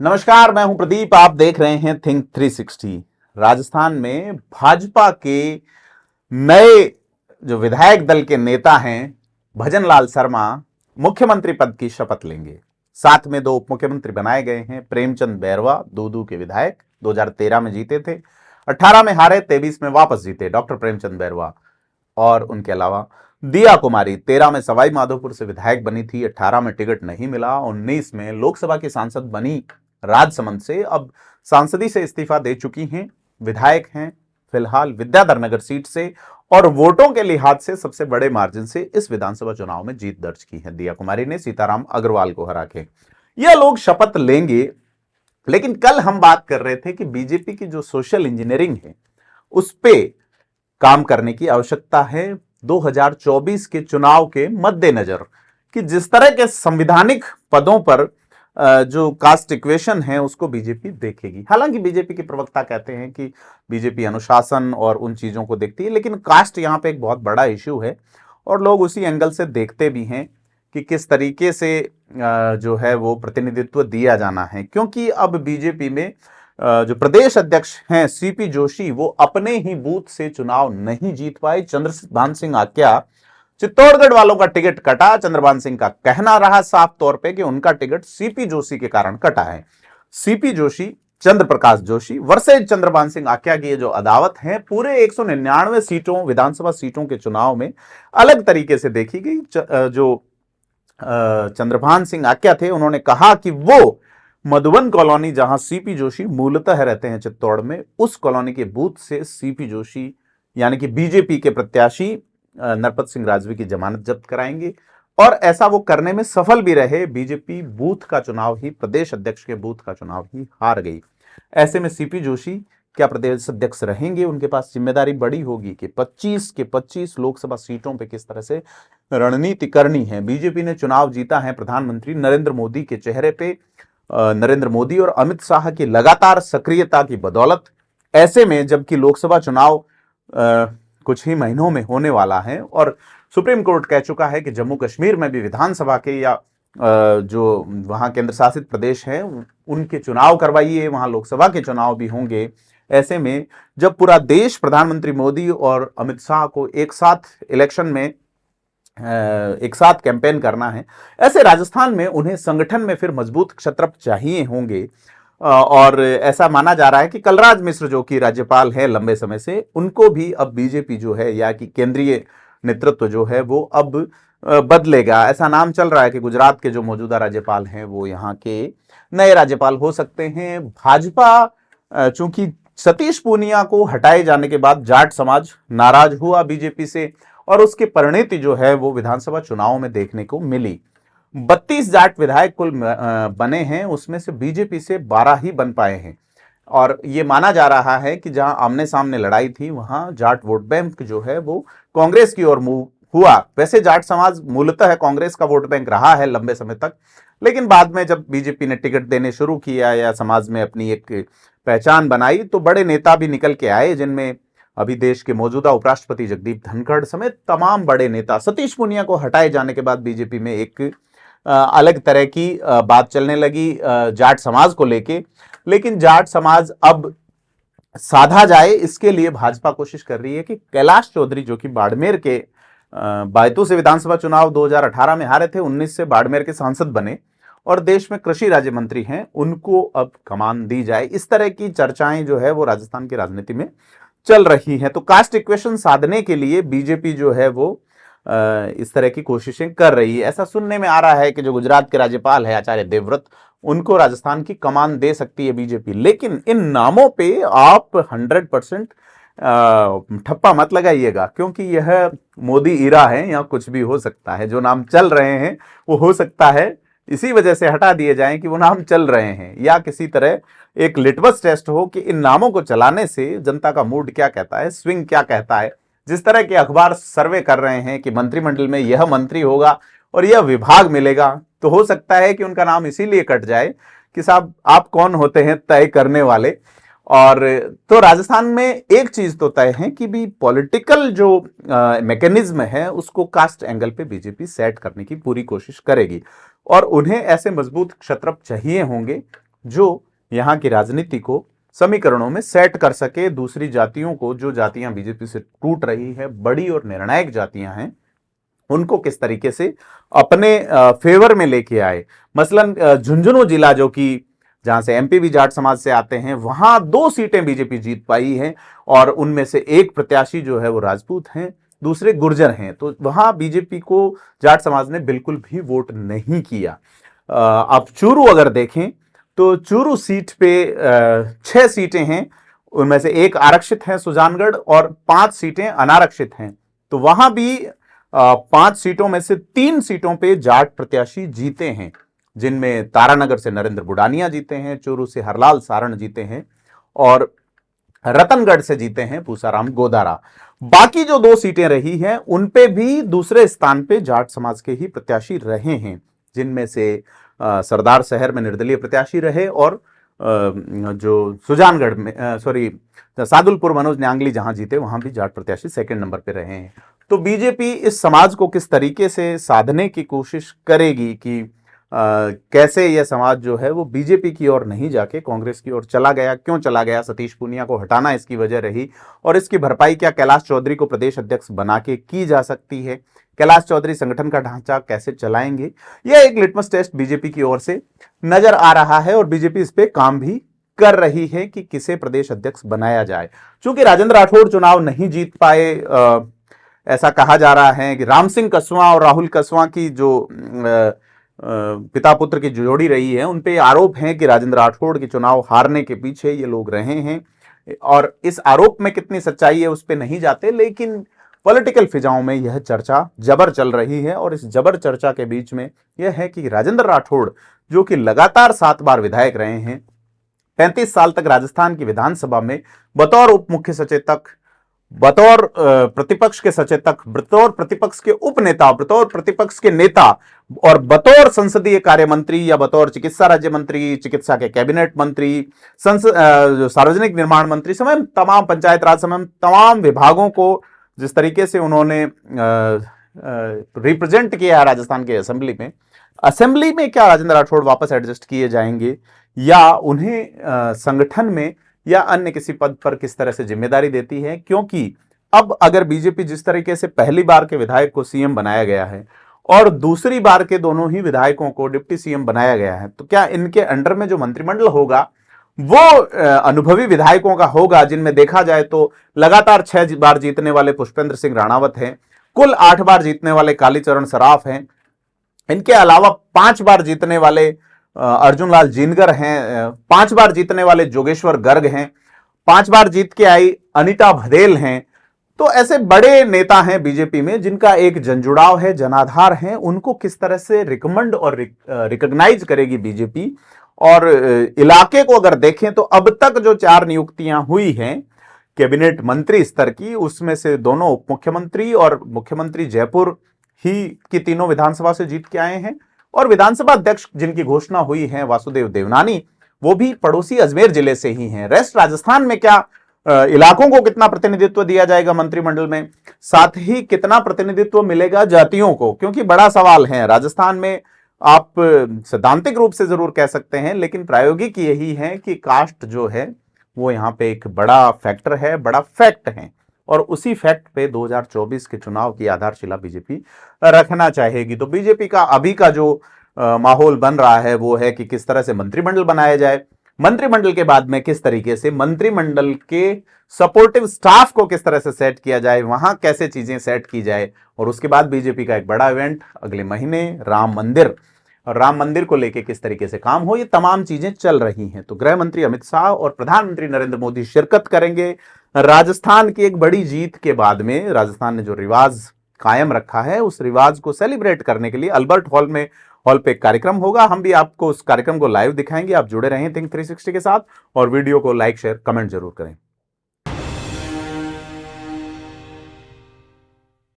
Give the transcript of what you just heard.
नमस्कार, मैं हूं प्रदीप। आप देख रहे हैं थिंक 360। राजस्थान में भाजपा के नए जो विधायक दल के नेता हैं भजन लाल शर्मा मुख्यमंत्री पद की शपथ लेंगे। साथ में दो उप मुख्यमंत्री बनाए गए हैं। प्रेमचंद बैरवा दूदू के विधायक 2013 में जीते थे, 18 में हारे, 23 में वापस जीते डॉक्टर प्रेमचंद बैरवा। और उनके अलावा दिया कुमारी 13 में सवाई माधोपुर से विधायक बनी थी, 18 में टिकट नहीं मिला, 19 में लोकसभा की सांसद बनी राजसमंद से, अब सांसदी से इस्तीफा दे चुकी हैं। विधायक हैं फिलहाल विद्याधर नगर सीट से और वोटों के लिहाज से सबसे बड़े मार्जिन से इस विधानसभा चुनाव में जीत दर्ज की है दिया कुमारी ने सीताराम अग्रवाल को हरा के। यह लोग शपथ लेंगे। लेकिन कल हम बात कर रहे थे कि बीजेपी की जो सोशल इंजीनियरिंग है उस पे काम करने की आवश्यकता है 2024 के चुनाव के मद्देनजर, कि जिस तरह के संवैधानिक पदों पर जो कास्ट इक्वेशन है उसको बीजेपी देखेगी। हालांकि बीजेपी के प्रवक्ता कहते हैं कि बीजेपी अनुशासन और उन चीजों को देखती है, लेकिन कास्ट यहां पे एक बहुत बड़ा इश्यू है और लोग उसी एंगल से देखते भी हैं कि किस तरीके से जो है वो प्रतिनिधित्व दिया जाना है। क्योंकि अब बीजेपी में जो प्रदेश अध्यक्ष हैं सीपी जोशी, वो अपने ही बूथ से चुनाव नहीं जीत पाए। चंद्रभान सिंह आक्या, चित्तौड़गढ़ वालों का टिकट कटा। चंद्रभान सिंह का कहना रहा साफ तौर पे कि उनका टिकट सीपी जोशी के कारण कटा है। सीपी जोशी, चंद्र प्रकाश जोशी वर्सेज चंद्रभान सिंह आक्या की ये जो अदावत है पूरे 199 सीटों विधानसभा सीटों के चुनाव में अलग तरीके से देखी गई। जो चंद्रभान सिंह आक्या थे, उन्होंने कहा कि वो मधुबन कॉलोनी जहां सीपी जोशी मूलतः रहते हैं चित्तौड़ में, उस कॉलोनी के बूथ से सीपी जोशी यानी कि बीजेपी के प्रत्याशी नरपत सिंह राजवी की जमानत जब्त कराएंगे और ऐसा वो करने में सफल भी रहे। बीजेपी बूथ का चुनाव ही, प्रदेश अध्यक्ष के बूथ का चुनाव ही हार गई। ऐसे में सीपी जोशी क्या प्रदेश अध्यक्ष रहेंगे? उनके पास जिम्मेदारी बड़ी होगी कि 25 के 25 लोकसभा सीटों पे किस तरह से रणनीति करनी है। बीजेपी ने चुनाव जीता है प्रधानमंत्री नरेंद्र मोदी के चेहरे पे, नरेंद्र मोदी और अमित शाह की लगातार सक्रियता की बदौलत। ऐसे में जबकि लोकसभा चुनाव कुछ ही महीनों में होने वाला है और सुप्रीम कोर्ट कह चुका है कि जम्मू कश्मीर में भी विधानसभा के या जो वहां केंद्र शासित प्रदेश है उनके चुनाव करवाइए, वहां लोकसभा के चुनाव भी होंगे। ऐसे में जब पूरा देश प्रधानमंत्री मोदी और अमित शाह को एक साथ इलेक्शन में एक साथ कैंपेन करना है, ऐसे राजस्थान में उन्हें संगठन में फिर मजबूत क्षत्रप चाहिए होंगे। और ऐसा माना जा रहा है कि कलराज मिश्र जो कि राज्यपाल है लंबे समय से, उनको भी अब बीजेपी जो है या कि केंद्रीय नेतृत्व जो है वो अब बदलेगा। ऐसा नाम चल रहा है कि गुजरात के जो मौजूदा राज्यपाल हैं वो यहाँ के नए राज्यपाल हो सकते हैं। भाजपा चूंकि सतीश पूनिया को हटाए जाने के बाद जाट समाज नाराज हुआ बीजेपी से और उसकी परिणति जो है वो विधानसभा चुनाव में देखने को मिली। 32 जाट विधायक कुल बने हैं, उसमें से बीजेपी से 12 ही बन पाए हैं और यह माना जा रहा है कि जहां आमने सामने लड़ाई थी वहां जाट वोट बैंक जो है वो कांग्रेस की ओर मूव हुआ। वैसे जाट समाज मूलतः कांग्रेस का वोट बैंक रहा है लंबे समय तक, लेकिन बाद में जब बीजेपी ने टिकट देने शुरू किया या समाज में अपनी एक पहचान बनाई तो बड़े नेता भी निकल के आए, जिनमें अभी देश के मौजूदा उपराष्ट्रपति जगदीप धनखड़ समेत तमाम बड़े नेता। सतीश पूनिया को हटाए जाने के बाद बीजेपी में एक अलग तरह की बात चलने लगी जाट समाज को लेके, लेकिन जाट समाज अब साधा जाए इसके लिए भाजपा कोशिश कर रही है कि कैलाश चौधरी जो कि बाड़मेर के बायतू से विधानसभा चुनाव 2018 में हारे थे, 19 से बाड़मेर के सांसद बने और देश में कृषि राज्य मंत्री हैं, उनको अब कमान दी जाए। इस तरह की चर्चाएं जो है वो राजस्थान की राजनीति में चल रही हैं। तो कास्ट इक्वेशन साधने के लिए बीजेपी जो है वो इस तरह की कोशिशें कर रही है। ऐसा सुनने में आ रहा है कि जो गुजरात के राज्यपाल है आचार्य देवव्रत, उनको राजस्थान की कमान दे सकती है बीजेपी। लेकिन इन नामों पे आप 100% ठप्पा मत लगाइएगा, क्योंकि यह मोदी इरा है, यहाँ कुछ भी हो सकता है। जो नाम चल रहे हैं वो हो सकता है इसी वजह से हटा दिए जाएं कि वो नाम चल रहे हैं, या किसी तरह एक लिटमस टेस्ट हो कि इन नामों को चलाने से जनता का मूड क्या कहता है, स्विंग क्या कहता है। जिस तरह के अखबार सर्वे कर रहे हैं कि मंत्रिमंडल में यह मंत्री होगा और यह विभाग मिलेगा, तो हो सकता है कि उनका नाम इसीलिए कट जाए कि साहब आप कौन होते हैं तय करने वाले। और तो राजस्थान में एक चीज तो तय है कि भी पॉलिटिकल जो मैकेनिज्म है उसको कास्ट एंगल पे बीजेपी सेट करने की पूरी कोशिश करेगी और उन्हें ऐसे मजबूत क्षत्रप चाहिए होंगे जो यहाँ की राजनीति को समीकरणों में सेट कर सके, दूसरी जातियों को, जो जातियां बीजेपी से टूट रही है, बड़ी और निर्णायक जातियां हैं, उनको किस तरीके से अपने फेवर में लेके आए। मसलन झुंझुनू जिला, जो कि जहां से एमपी भी जाट समाज से आते हैं, वहां 2 सीटें बीजेपी जीत पाई है और उनमें से एक प्रत्याशी जो है वो राजपूत हैं, दूसरे गुर्जर हैं। तो वहां बीजेपी को जाट समाज ने बिल्कुल भी वोट नहीं किया। अब चूरू अगर देखें तो चूरू सीट पे 6 सीटें हैं, उनमें से एक आरक्षित है सुजानगढ़ और 5 सीटें अनारक्षित हैं। तो वहां भी 5 सीटों में से 3 सीटों पे जाट प्रत्याशी जीते हैं, जिनमें तारानगर से नरेंद्र बुडानिया जीते हैं, चूरू से हरलाल सारण जीते हैं और रतनगढ़ से जीते हैं पूसाराम गोदारा। बाकी जो 2 सीटें रही हैं उन पे भी दूसरे स्थान पे जाट समाज के ही प्रत्याशी रहे हैं, जिनमें से सरदार शहर में निर्दलीय प्रत्याशी रहे और जो सुजानगढ़ में सादुलपुर मनोज न्यांगली जहां जीते वहां भी जाट प्रत्याशी सेकंड नंबर पे रहे हैं। तो बीजेपी इस समाज को किस तरीके से साधने की कोशिश करेगी कि कैसे यह समाज जो है वो बीजेपी की ओर नहीं जाके कांग्रेस की ओर चला गया, क्यों चला गया, सतीश पूनिया को हटाना इसकी वजह रही और इसकी भरपाई क्या कैलाश चौधरी को प्रदेश अध्यक्ष बना के की जा सकती है, कैलाश चौधरी संगठन का ढांचा कैसे चलाएंगे, यह एक लिटमस टेस्ट बीजेपी की ओर से नजर आ रहा है और बीजेपी इस पे काम भी कर रही है कि किसे प्रदेश अध्यक्ष बनाया जाए। चूंकि राजेंद्र राठौड़ चुनाव नहीं जीत पाए, ऐसा कहा जा रहा है कि राम सिंह कसवां और राहुल कसवां की जो पिता पुत्र की जोड़ी रही है, उन पे आरोप है कि राजेंद्र राठौड़ के चुनाव हारने के पीछे ये लोग रहे हैं और इस आरोप में कितनी सच्चाई है उस पे नहीं जाते, लेकिन पॉलिटिकल फिजाओं में यह चर्चा जबर चल रही है और इस जबर चर्चा के बीच में यह है कि राजेंद्र राठौड़, जो कि लगातार 7 बार विधायक रहे हैं, 35 साल तक राजस्थान की विधानसभा में बतौर उप मुख्य सचेतक, बतौर प्रतिपक्ष के सचेतक, बतौर प्रतिपक्ष के उपनेता, बतौर प्रतिपक्ष के नेता और बतौर संसदीय कार्य मंत्री या बतौर चिकित्सा राज्य मंत्री, चिकित्सा के कैबिनेट मंत्री, सार्वजनिक निर्माण मंत्री, समेत तमाम पंचायत राज समेत तमाम विभागों को जिस तरीके से उन्होंने रिप्रेजेंट किया है राजस्थान के असेंबली में क्या राजेंद्र राठौड़ वापस एडजस्ट किए जाएंगे या उन्हें संगठन में या अन्य किसी पद पर किस तरह से जिम्मेदारी देती है, क्योंकि अब अगर बीजेपी जिस तरीके से पहली बार के विधायक को सीएम बनाया गया है और दूसरी बार के दोनों ही विधायकों को डिप्टी सीएम बनाया गया है, तो क्या इनके अंडर में जो मंत्रिमंडल होगा वो अनुभवी विधायकों का होगा, जिनमें देखा जाए तो लगातार 6 बार जीतने वाले पुष्पेंद्र सिंह राणावत हैं, कुल 8 बार जीतने वाले कालीचरण सराफ हैं, इनके अलावा 5 बार जीतने वाले अर्जुन लाल जिनगर हैं, 5 बार जीतने वाले जोगेश्वर गर्ग हैं, 5 बार जीत के आई अनीता भदेल हैं। तो ऐसे बड़े नेता हैं बीजेपी में जिनका एक जनजुड़ाव है, जनाधार है, उनको किस तरह से रिकमेंड और रिकॉग्नाइज करेगी बीजेपी। और इलाके को अगर देखें तो अब तक जो 4 नियुक्तियां हुई हैं कैबिनेट मंत्री स्तर की, उसमें से दोनों उप मुख्यमंत्री और मुख्यमंत्री जयपुर ही की तीनों विधानसभा से जीत के आए हैं और विधानसभा अध्यक्ष जिनकी घोषणा हुई है वासुदेव देवनानी, वो भी पड़ोसी अजमेर जिले से ही हैं। रेस्ट राजस्थान में क्या इलाकों को कितना प्रतिनिधित्व दिया जाएगा मंत्रिमंडल में, साथ ही कितना प्रतिनिधित्व मिलेगा जातियों को, क्योंकि बड़ा सवाल है राजस्थान में। आप सैद्धांतिक रूप से जरूर कह सकते हैं, लेकिन प्रायोगिक यही है कि कास्ट जो है वो यहाँ पे एक बड़ा फैक्टर है, बड़ा फैक्ट है और उसी फैक्ट पे 2024 के चुनाव की आधारशिला बीजेपी रखना चाहेगी। तो बीजेपी का अभी का जो माहौल बन रहा है वो है कि किस तरह से मंत्रिमंडल बनाया जाए, मंत्रिमंडल के बाद में किस तरीके से मंत्रिमंडल के सपोर्टिव स्टाफ को किस तरह से सेट किया जाए, वहां कैसे चीजें सेट की जाए। और उसके बाद बीजेपी का एक बड़ा इवेंट अगले महीने राम मंदिर, और राम मंदिर को लेकर किस तरीके से काम हो, ये तमाम चीजें चल रही हैं। तो गृह मंत्री अमित शाह और प्रधानमंत्री नरेंद्र मोदी शिरकत करेंगे। राजस्थान की एक बड़ी जीत के बाद में राजस्थान ने जो रिवाज कायम रखा है उस रिवाज को सेलिब्रेट करने के लिए अल्बर्ट हॉल पे एक कार्यक्रम होगा। हम भी आपको उस कार्यक्रम को लाइव दिखाएंगे। आप जुड़े रहें थिंक 360 के साथ और वीडियो को लाइक शेयर कमेंट जरूर करें।